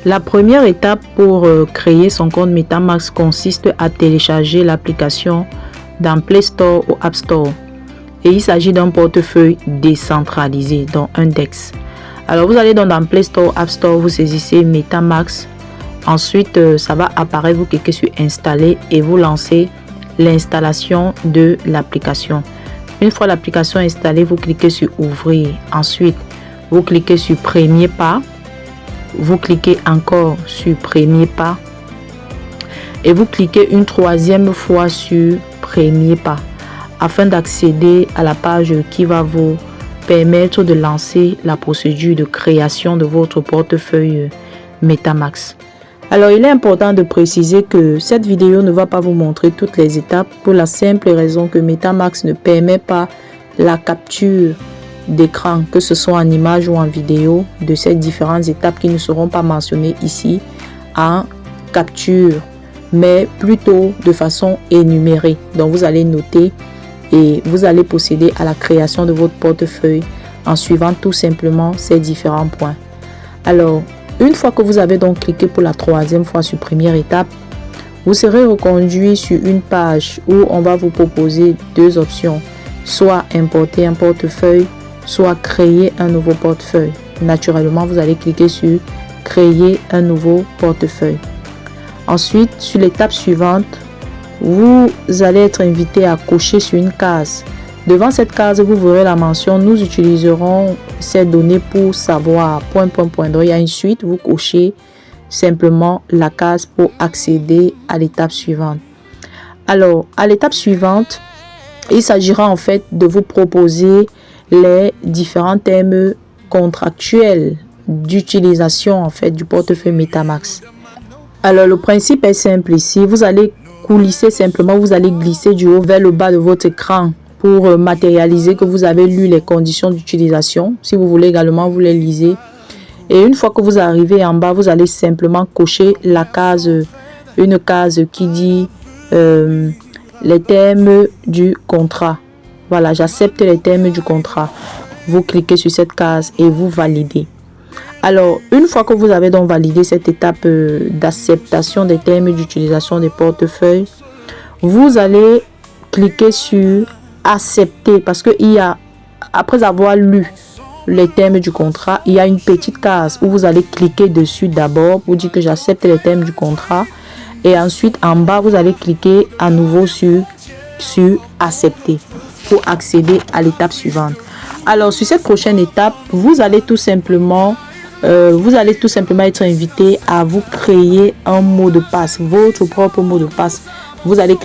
La première étape pour créer son compte MetaMask consiste à télécharger l'application dans Play Store ou App Store. Et il s'agit d'un portefeuille décentralisé, donc un DEX. Alors vous allez dans Play Store, App Store, vous saisissez MetaMask. Ensuite, ça va apparaître, vous cliquez sur installer et vous lancez l'installation de l'application. Une fois l'application installée, vous cliquez sur ouvrir. Ensuite, vous cliquez sur premier pas. Vous cliquez encore sur premier pas. Et vous cliquez une troisième fois sur premier pas afin d'accéder à la page qui va vous permettre de lancer la procédure de création de votre portefeuille MetaMask. Alors, il est important de préciser que cette vidéo ne va pas vous montrer toutes les étapes pour la simple raison que MetaMask ne permet pas la capture d'écran, que ce soit en image ou en vidéo, de ces différentes étapes qui ne seront pas mentionnées ici en capture, mais plutôt de façon énumérée. Donc, vous allez noter et vous allez procéder à la création de votre portefeuille en suivant tout simplement ces différents points. Alors, une fois que vous avez donc cliqué pour la troisième fois sur première étape, vous serez reconduit sur une page où on va vous proposer deux options, soit importer un portefeuille, soit créer un nouveau portefeuille. Naturellement, vous allez cliquer sur créer un nouveau portefeuille. Ensuite, sur l'étape suivante, vous allez être invité à cocher sur une case. Devant cette case, vous verrez la mention « Nous utiliserons ces données pour savoir... ». Donc, il y a une suite, vous cochez simplement la case pour accéder à l'étape suivante. Alors, à l'étape suivante, il s'agira en fait de vous proposer les différents thèmes contractuels d'utilisation en fait du portefeuille MetaMask. Alors, le principe est simple ici. Vous allez coulisser simplement, vous allez glisser du haut vers le bas de votre écran pour matérialiser que vous avez lu les conditions d'utilisation. Si vous voulez également, vous les lisez. Et une fois que vous arrivez en bas, vous allez simplement cocher la case, une case qui dit les termes du contrat. Voilà, j'accepte les termes du contrat. Vous cliquez sur cette case et vous validez. Alors, une fois que vous avez donc validé cette étape d'acceptation des termes d'utilisation des portefeuilles, vous allez cliquer sur accepter parce que après avoir lu les termes du contrat, il y a une petite case où vous allez cliquer dessus d'abord pour dire que j'accepte les termes du contrat et ensuite en bas vous allez cliquer à nouveau sur accepter pour accéder à l'étape suivante. Alors sur cette prochaine étape, vous allez tout simplement être invité à vous créer un mot de passe, votre propre mot de passe. Vous allez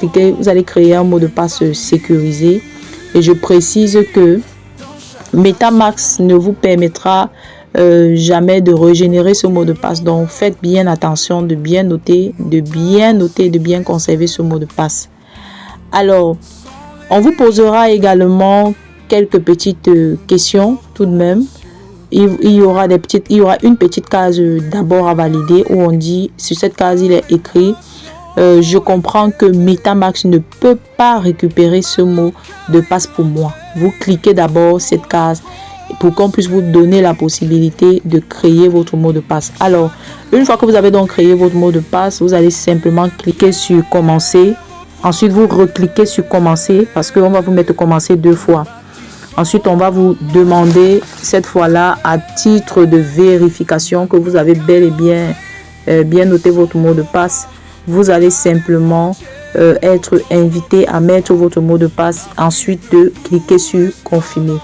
créer un mot de passe sécurisé. Et je précise que MetaMask ne vous permettra jamais de régénérer ce mot de passe. Donc, faites bien attention de bien noter, de bien conserver ce mot de passe. Alors, on vous posera également quelques petites questions tout de même. Il y aura une petite case d'abord à valider où on dit, sur cette case, il est écrit je comprends que MetaMask ne peut pas récupérer ce mot de passe pour moi. Vous cliquez d'abord cette case pour qu'on puisse vous donner la possibilité de créer votre mot de passe. Alors, une fois que vous avez donc créé votre mot de passe, vous allez simplement cliquer sur commencer. Ensuite, vous recliquez sur commencer parce qu'on va vous mettre commencer deux fois. Ensuite, on va vous demander cette fois-là à titre de vérification que vous avez bel et bien noté votre mot de passe. Vous allez simplement être invité à mettre votre mot de passe, ensuite de cliquer sur confirmer.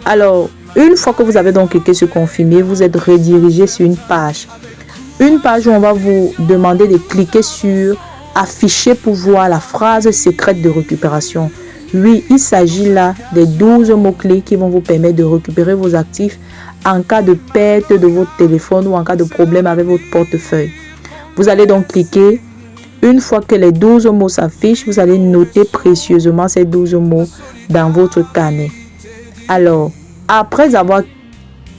Alors, une fois que vous avez donc cliqué sur confirmer, vous êtes redirigé sur une page où on va vous demander de cliquer sur afficher pour voir la phrase secrète de récupération. Oui, il s'agit là des 12 mots-clés qui vont vous permettre de récupérer vos actifs en cas de perte de votre téléphone ou en cas de problème avec votre portefeuille. Vous allez donc cliquer. Une fois que les 12 mots s'affichent, vous allez noter précieusement ces 12 mots dans votre carnet. Alors, après avoir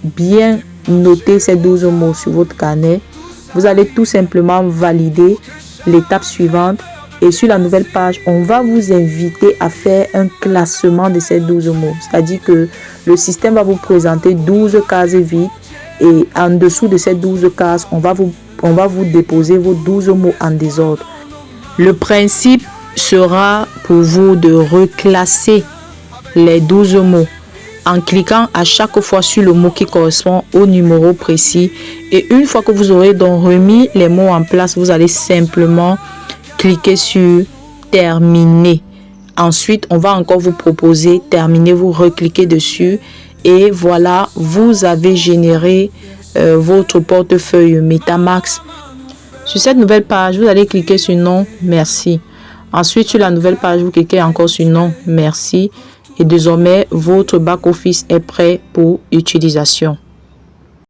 bien noté ces 12 mots sur votre carnet, vous allez tout simplement valider l'étape suivante. Et sur la nouvelle page, on va vous inviter à faire un classement de ces 12 mots. C'est-à-dire que le système va vous présenter 12 cases vides. Et en dessous de ces 12 cases, on va vous on va vous déposer vos 12 mots en désordre. Le principe sera pour vous de reclasser les 12 mots en cliquant à chaque fois sur le mot qui correspond au numéro précis. Et une fois que vous aurez donc remis les mots en place, vous allez simplement cliquer sur terminer. Ensuite, on va encore vous proposer terminer, vous recliquez dessus et voilà, vous avez généré votre portefeuille MetaMask. Sur cette nouvelle page, vous allez cliquer sur non, merci. Ensuite, sur la nouvelle page, vous cliquez encore sur non, merci. Et désormais, votre back-office est prêt pour utilisation.